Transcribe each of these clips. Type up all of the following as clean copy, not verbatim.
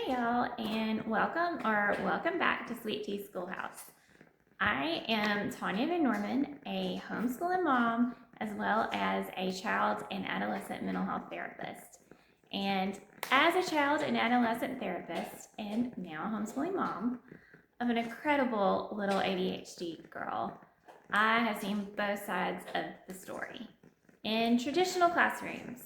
Hey y'all, and welcome back to Sweet Tea Schoolhouse. I am Tanya Van Norman, a homeschooling mom, as well as a child and adolescent mental health therapist. And as a child and adolescent therapist, and now a homeschooling mom of an incredible little ADHD girl, I have seen both sides of the story. In traditional classrooms,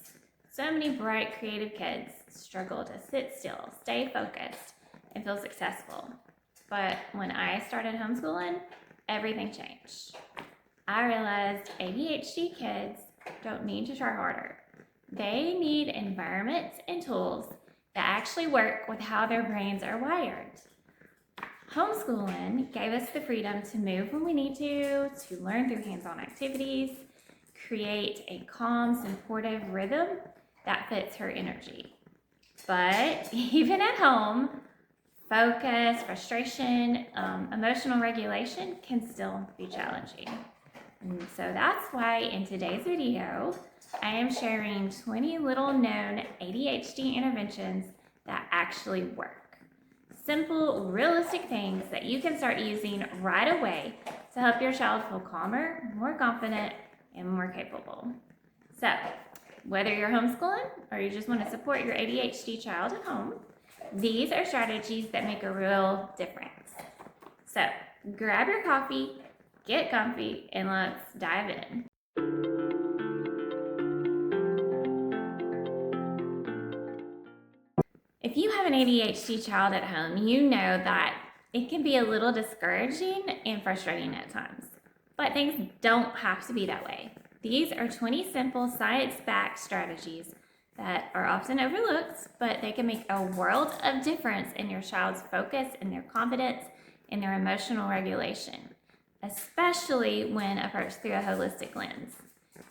so many bright, creative kids struggle to sit still, stay focused, and feel successful. But when I started homeschooling, everything changed. I realized ADHD kids don't need to try harder. They need environments and tools that actually work with how their brains are wired. Homeschooling gave us the freedom to move when we need to learn through hands-on activities, create a calm, supportive rhythm that fits her energy. But even at home, focus, frustration, emotional regulation can still be challenging. And so that's why in today's video, I am sharing 20 little known ADHD interventions that actually work. Simple, realistic things that you can start using right away to help your child feel calmer, more confident, and more capable. So, whether you're homeschooling or you just want to support your ADHD child at home, these are strategies that make a real difference. So, grab your coffee, get comfy, and let's dive in. If you have an ADHD child at home, you know that it can be a little discouraging and frustrating at times. But things don't have to be that way. These are 20 simple science-backed strategies that are often overlooked, but they can make a world of difference in your child's focus and their confidence and their emotional regulation, especially when approached through a holistic lens.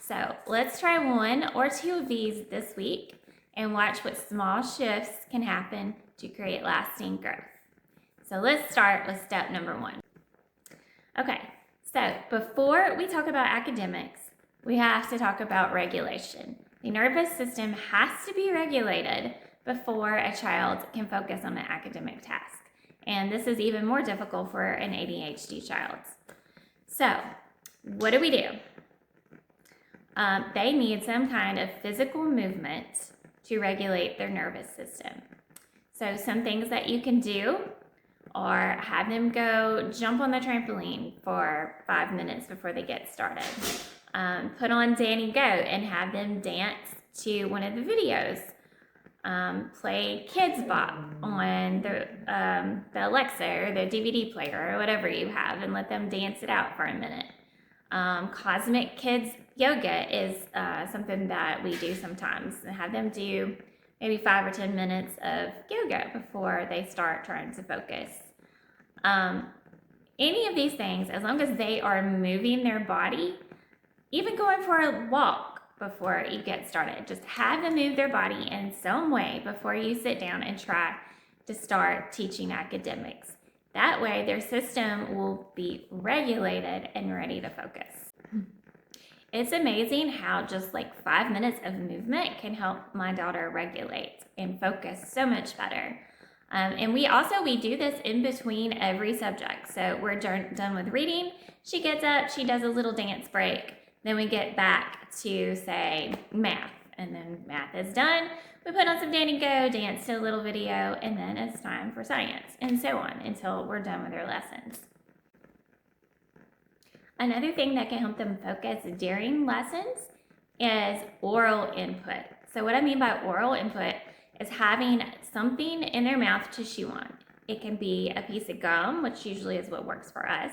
So let's try one or two of these this week and watch what small shifts can happen to create lasting growth. So let's start with step number 1. Okay, so before we talk about academics, we have to talk about regulation. The nervous system has to be regulated before a child can focus on an academic task. And this is even more difficult for an ADHD child. So, what do? They need some kind of physical movement to regulate their nervous system. So some things that you can do are have them go jump on the trampoline for 5 minutes before they get started. Put on Danny Go and have them dance to one of the videos. Play Kids Bop on the Alexa or the DVD player or whatever you have and let them dance it out for a minute. Cosmic Kids Yoga is something that we do sometimes. Have them do maybe 5 or 10 minutes of yoga before they start trying to focus. Any of these things, as long as they are moving their body, even going for a walk before you get started, just have them move their body in some way before you sit down and try to start teaching academics. That way their system will be regulated and ready to focus. It's amazing how just like 5 minutes of movement can help my daughter regulate and focus so much better. And we do this in between every subject. So we're done with reading. She gets up, she does a little dance break. Then we get back to, say, math. And then math is done. We put on some Danny Go, dance to a little video, and then it's time for science, and so on until we're done with our lessons. Another thing that can help them focus during lessons is oral input. So what I mean by oral input is having something in their mouth to chew on. It can be a piece of gum, which usually is what works for us.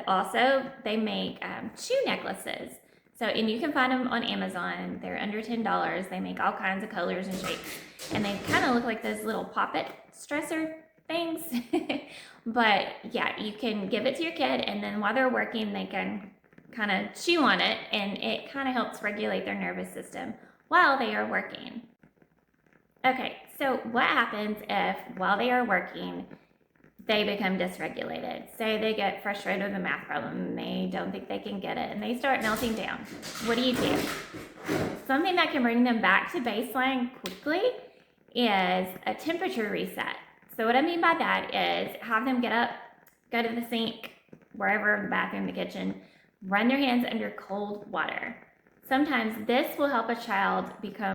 Also, they make shoe necklaces. So, and you can find them on Amazon. They're under $10. They make all kinds of colors and shapes. And they kind of look like those little pop-it stressor things. But yeah, you can give it to your kid, and then while they're working, they can kind of chew on it, and it kind of helps regulate their nervous system while they are working. Okay, so what happens if while they are working, they become dysregulated? Say they get frustrated with a math problem, they don't think they can get it, and they start melting down. What do? Something that can bring them back to baseline quickly is a temperature reset. So what I mean by that is have them get up, go to the sink, wherever, the bathroom, the kitchen, run their hands under cold water. Sometimes this will help a child become